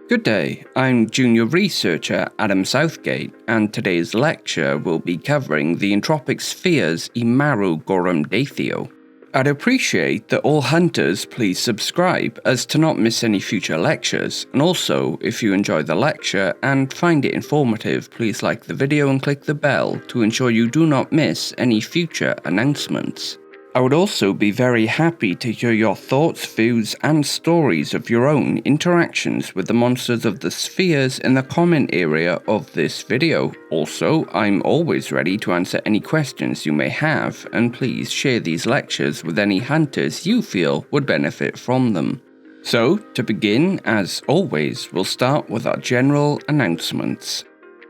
Good day, I'm Junior Researcher Adam Southgate, and today's lecture will be covering the Entropic spheres in Marw Gorymdeithio. I'd appreciate that all hunters please subscribe as to not miss any future lectures, and also, if you enjoy the lecture and find it informative, please like the video and click the bell to ensure you do not miss any future announcements. I would also be very happy to hear your thoughts, views, and stories of your own interactions with the monsters of the spheres in the comment area of this video. Also, I'm always ready to answer any questions you may have, and please share these lectures with any hunters you feel would benefit from them. So, to begin, as always, we'll start with our general announcements.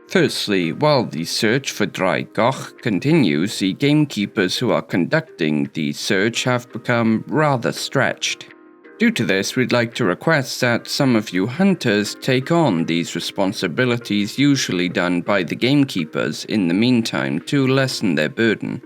Firstly, while the search for Dry Goch continues, the gamekeepers who are conducting the search have become rather stretched. Due to this, we'd like to request that some of you hunters take on these responsibilities usually done by the gamekeepers in the meantime to lessen their burden.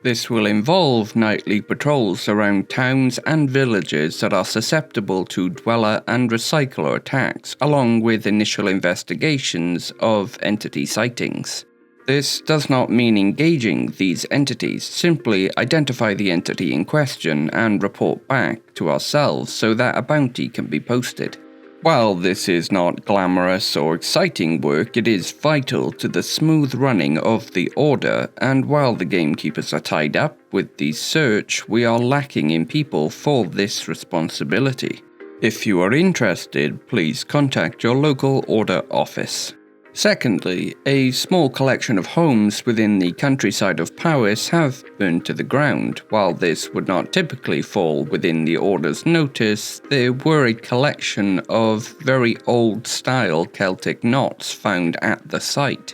This will involve nightly patrols around towns and villages that are susceptible to dweller and recycler attacks, along with initial investigations of entity sightings. This does not mean engaging these entities, simply identify the entity in question and report back to ourselves so that a bounty can be posted. While this is not glamorous or exciting work, it is vital to the smooth running of the Order, and while the gamekeepers are tied up with the search, we are lacking in people for this responsibility. If you are interested, please contact your local Order office. Secondly, a small collection of homes within the countryside of Powys have burned to the ground. While this would not typically fall within the Order's notice, there were a collection of very old-style Celtic knots found at the site.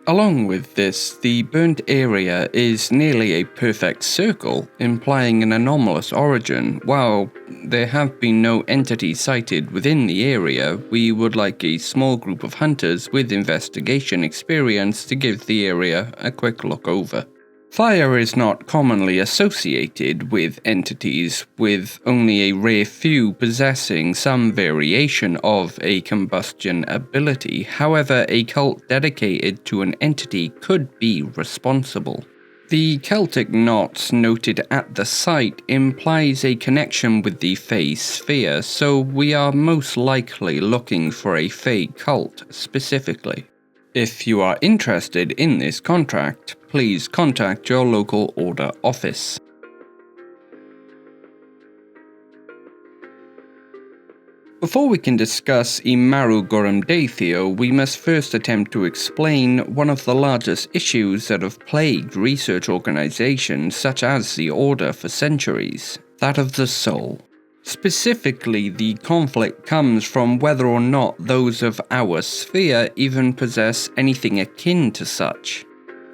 Along with this, the burnt area is nearly a perfect circle, implying an anomalous origin. While there have been no entities sighted within the area, we would like a small group of hunters with investigation experience to give the area a quick look over. Fire is not commonly associated with entities, with only a rare few possessing some variation of a combustion ability. However, a cult dedicated to an entity could be responsible. The Celtic knots noted at the site implies a connection with the Fey sphere, so we are most likely looking for a Fey cult specifically. If you are interested in this contract, please contact your local Order office. Before we can discuss Marw Gorymdeithio, we must first attempt to explain one of the largest issues that have plagued research organizations such as the Order for centuries, that of the soul. Specifically, the conflict comes from whether or not those of our sphere even possess anything akin to such.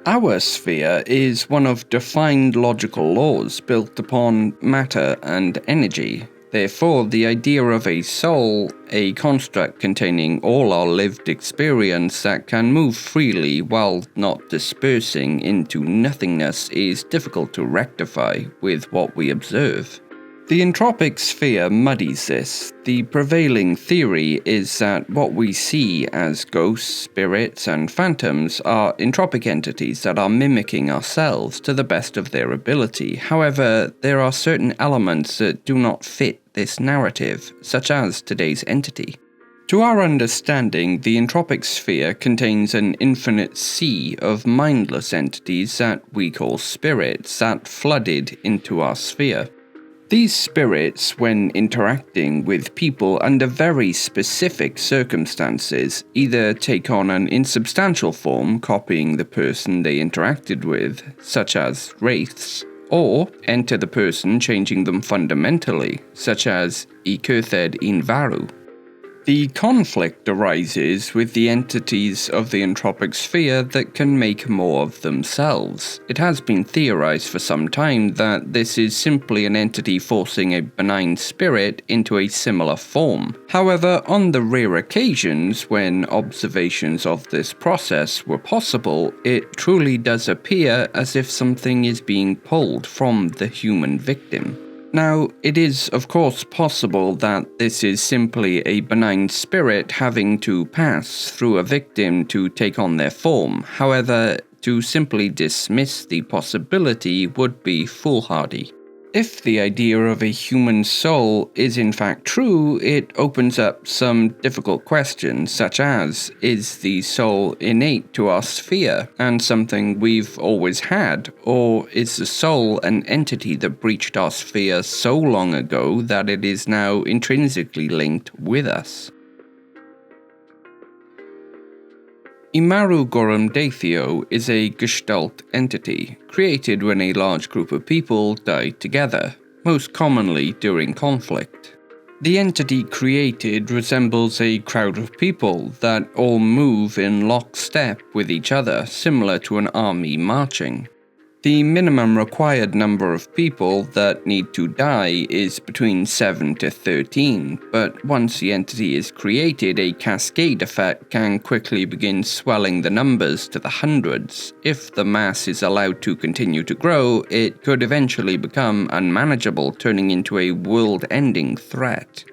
Our sphere is one of defined logical laws built upon matter and energy. Therefore, the idea of a soul, a construct containing all our lived experience that can move freely while not dispersing into nothingness, is difficult to rectify with what we observe. The entropic sphere muddies this. The prevailing theory is that what we see as ghosts, spirits, and phantoms are entropic entities that are mimicking ourselves to the best of their ability. However, there are certain elements that do not fit this narrative, such as today's entity. To our understanding, the entropic sphere contains an infinite sea of mindless entities that we call spirits that flooded into our sphere. These spirits, when interacting with people under very specific circumstances, either take on an insubstantial form, copying the person they interacted with, such as wraiths, or enter the person, changing them fundamentally, such as Ikerthed Invaru. The conflict arises with the entities of the entropic sphere that can make more of themselves. It has been theorized for some time that this is simply an entity forcing a benign spirit into a similar form. However, on the rare occasions when observations of this process were possible, it truly does appear as if something is being pulled from the human victim. Now, it is of course possible that this is simply a benign spirit having to pass through a victim to take on their form. However, to simply dismiss the possibility would be foolhardy. If the idea of a human soul is in fact true, it opens up some difficult questions, such as, is the soul innate to our sphere and something we've always had, or is the soul an entity that breached our sphere so long ago that it is now intrinsically linked with us? Marw Gorymdeithio is a Gestalt entity, created when a large group of people died together, most commonly during conflict. The entity created resembles a crowd of people that all move in lockstep with each other, similar to an army marching. The minimum required number of people that need to die is between 7 to 13, but once the entity is created, a cascade effect can quickly begin swelling the numbers to the hundreds. If the mass is allowed to continue to grow, it could eventually become unmanageable, turning into a world-ending threat.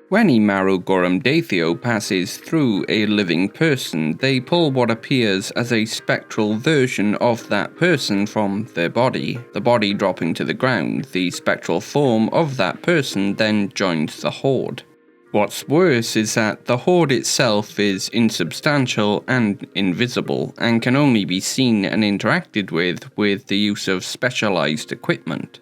When Marw Gorymdeithio passes through a living person, they pull what appears as a spectral version of that person from their body, the body dropping to the ground. The spectral form of that person then joins the horde. What's worse is that the horde itself is insubstantial and invisible, and can only be seen and interacted with the use of specialized equipment.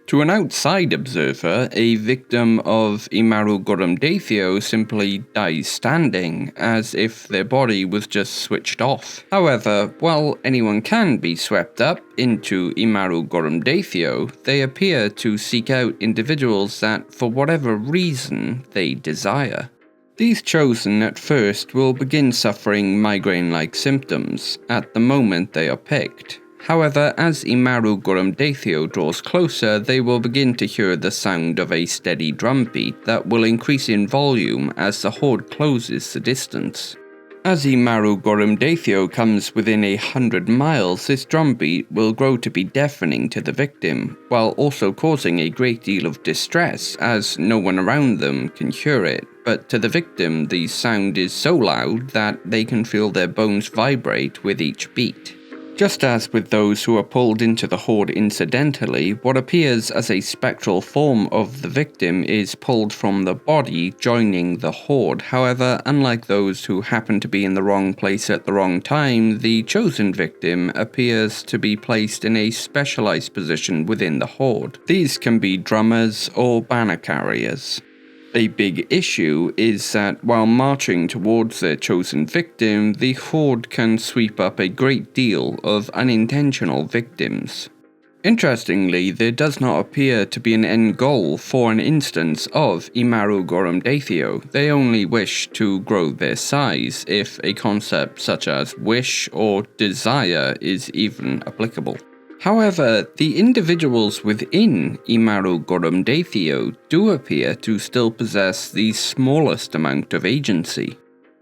To an outside observer, a victim of Marw Gorymdeithio simply dies standing, as if their body was just switched off. However, while anyone can be swept up into Marw Gorymdeithio, they appear to seek out individuals that, for whatever reason, they desire. These chosen at first will begin suffering migraine-like symptoms at the moment they are picked. However, as Marw Gorymdeithio draws closer, they will begin to hear the sound of a steady drumbeat that will increase in volume as the horde closes the distance. As Marw Gorymdeithio comes within 100 miles, this drumbeat will grow to be deafening to the victim, while also causing a great deal of distress as no one around them can hear it. But to the victim, the sound is so loud that they can feel their bones vibrate with each beat. Just as with those who are pulled into the horde incidentally, what appears as a spectral form of the victim is pulled from the body, joining the horde. However, unlike those who happen to be in the wrong place at the wrong time, the chosen victim appears to be placed in a specialized position within the horde. These can be drummers or banner carriers. A big issue is that while marching towards their chosen victim, the horde can sweep up a great deal of unintentional victims. Interestingly, there does not appear to be an end goal for an instance of Marw Gorymdeithio. They only wish to grow their size, if a concept such as wish or desire is even applicable. However, the individuals within Marw Gorymdeithio do appear to still possess the smallest amount of agency.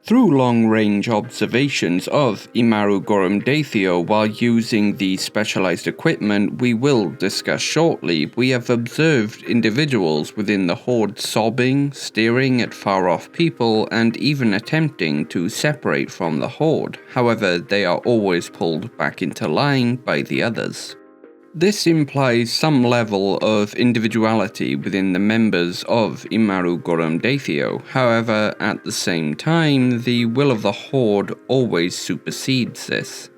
Through long-range observations of Marw Gorymdeithio while using the specialized equipment we will discuss shortly, we have observed individuals within the horde sobbing, staring at far-off people, and even attempting to separate from the horde. However, they are always pulled back into line by the others. This implies some level of individuality within the members of Marw Gorymdeithio. However, at the same time, the will of the horde always supersedes this.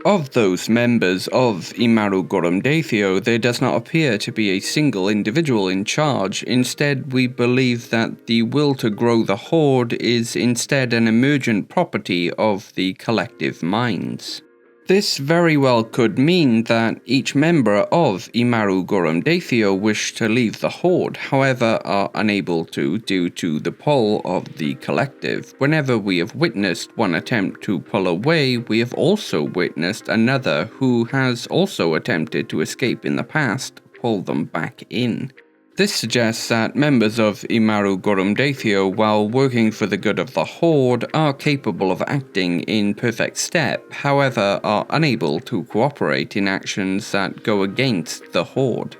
Of those members of Marw Gorymdeithio, there does not appear to be a single individual in charge. Instead, we believe that the will to grow the horde is instead an emergent property of the collective minds. This very well could mean that each member of Marw Gorymdeithio wish to leave the horde, however are unable to due to the pull of the collective. Whenever we have witnessed one attempt to pull away, we have also witnessed another who has also attempted to escape in the past, pull them back in. This suggests that members of Marw Gorymdeithio, while working for the good of the horde, are capable of acting in perfect step, however are unable to cooperate in actions that go against the horde.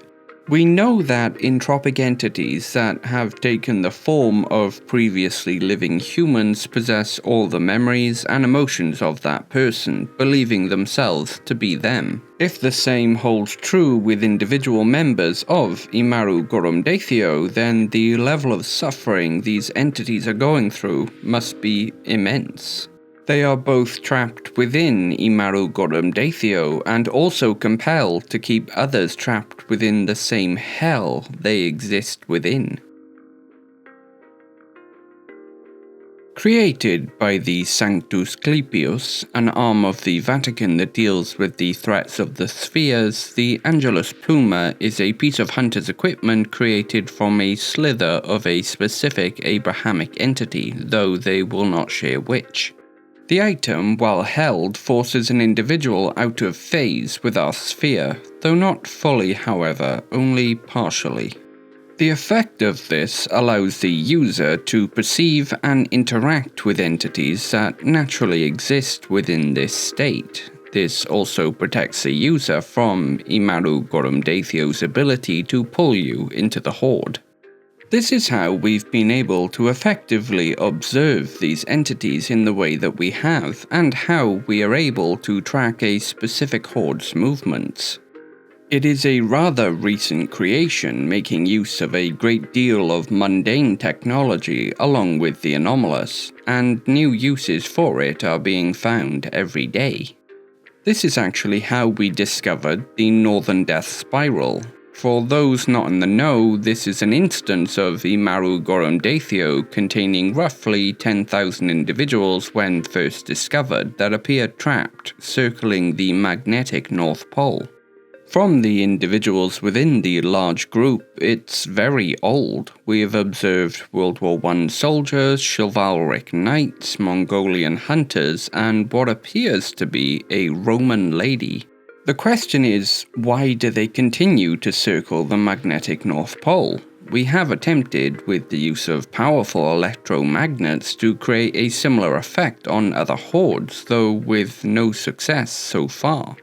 We know that entropic entities that have taken the form of previously living humans possess all the memories and emotions of that person, believing themselves to be them. If the same holds true with individual members of Marw Gorymdeithio, then the level of suffering these entities are going through must be immense. They are both trapped within Marw Gorymdeithio and also compelled to keep others trapped within the same hell they exist within. Created by the Sanctus Clypius, an arm of the Vatican that deals with the threats of the spheres, the Angelus Pluma is a piece of hunter's equipment created from a slither of a specific Abrahamic entity, though they will not share which. The item, while held, forces an individual out of phase with our sphere, though not fully, however, only partially. The effect of this allows the user to perceive and interact with entities that naturally exist within this state. This also protects the user from Marw Gorymdeithio's ability to pull you into the horde. This is how we've been able to effectively observe these entities in the way that we have, and how we are able to track a specific horde's movements. It is a rather recent creation, making use of a great deal of mundane technology along with the anomalous, and new uses for it are being found every day. This is actually how we discovered the Northern Death Spiral. For those not in the know, this is an instance of Marw Gorymdeithio containing roughly 10,000 individuals when first discovered that appear trapped, circling the magnetic North Pole. From the individuals within the large group, it's very old. We have observed World War I soldiers, chivalric knights, Mongolian hunters, and what appears to be a Roman lady. The question is, why do they continue to circle the magnetic North Pole? We have attempted, with the use of powerful electromagnets, to create a similar effect on other hordes, though with no success so far.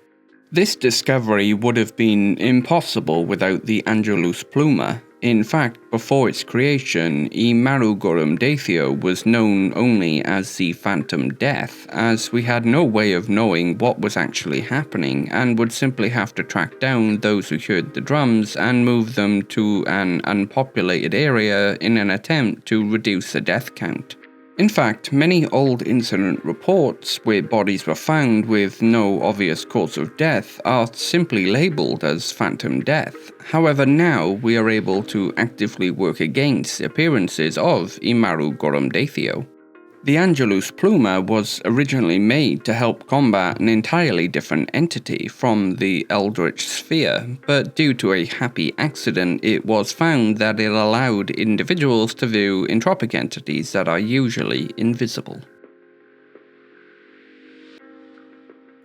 This discovery would have been impossible without the Angelus Pluma. In fact, before its creation, Marw Gorymdeithio was known only as the Phantom Death, as we had no way of knowing what was actually happening, and would simply have to track down those who heard the drums and move them to an unpopulated area in an attempt to reduce the death count. In fact, many old incident reports where bodies were found with no obvious cause of death are simply labelled as Phantom Death. However, now we are able to actively work against the appearances of Marw Gorymdeithio. The Angelus Pluma was originally made to help combat an entirely different entity from the Eldritch Sphere, but due to a happy accident it was found that it allowed individuals to view entropic entities that are usually invisible.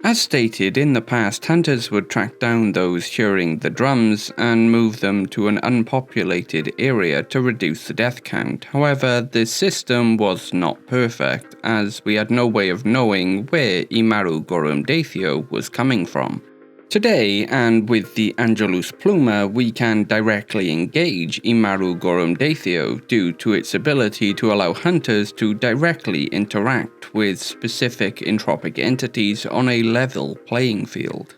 As stated, in the past, hunters would track down those hearing the drums and move them to an unpopulated area to reduce the death count. However, this system was not perfect, as we had no way of knowing where Marw Gorymdeithio was coming from. Today, and with the Angelus Pluma, we can directly engage Marw Gorymdeithio due to its ability to allow hunters to directly interact with specific entropic entities on a level playing field.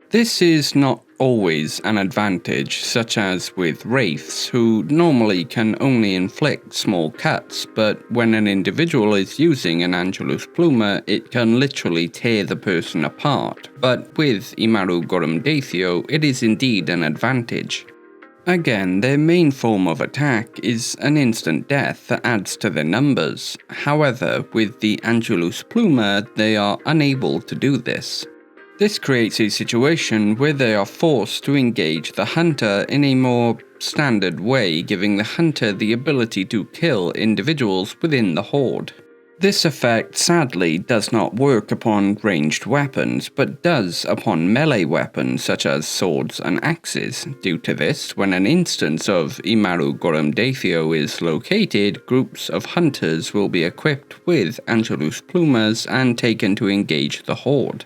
This is not always an advantage, such as with wraiths, who normally can only inflict small cuts, but when an individual is using an Angelus Pluma, it can literally tear the person apart. But with Marw Gorymdeithio, it is indeed an advantage. Again, their main form of attack is an instant death that adds to their numbers. However, with the Angelus Pluma, they are unable to do this. This creates a situation where they are forced to engage the hunter in a more standard way, giving the hunter the ability to kill individuals within the horde. This effect sadly does not work upon ranged weapons, but does upon melee weapons such as swords and axes. Due to this, when an instance of Marw Gorymdeithio is located, groups of hunters will be equipped with Angelus Plumas and taken to engage the horde.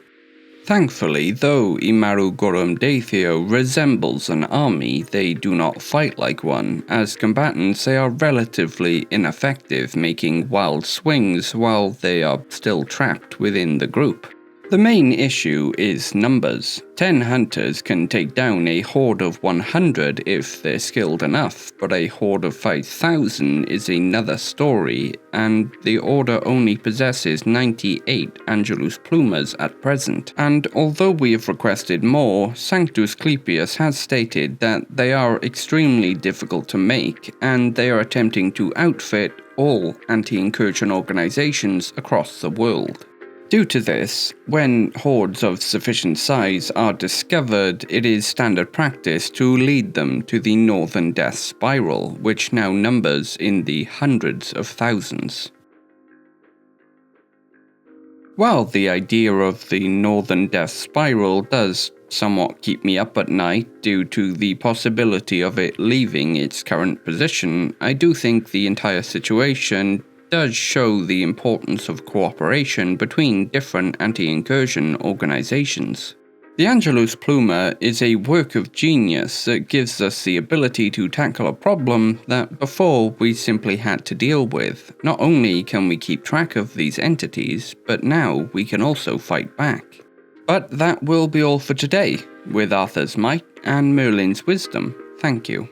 Thankfully, though Marw Gorymdeithio resembles an army, they do not fight like one. As combatants, they are relatively ineffective, making wild swings while they are still trapped within the group. The main issue is numbers. 10 hunters can take down a horde of 100 if they're skilled enough, but a horde of 5,000 is another story, and the Order only possesses 98 Angelus Plumas at present. And although we have requested more, Sanctus Clepius has stated that they are extremely difficult to make, and they are attempting to outfit all anti-incursion organizations across the world. Due to this, when hordes of sufficient size are discovered, it is standard practice to lead them to the Northern Death Spiral, which now numbers in the hundreds of thousands. While the idea of the Northern Death Spiral does somewhat keep me up at night due to the possibility of it leaving its current position, I do think the entire situation does show the importance of cooperation between different anti-incursion organizations. The Angelus Pluma is a work of genius that gives us the ability to tackle a problem that before we simply had to deal with. Not only can we keep track of these entities, but now we can also fight back. But that will be all for today. With Arthur's might and Merlin's wisdom, thank you.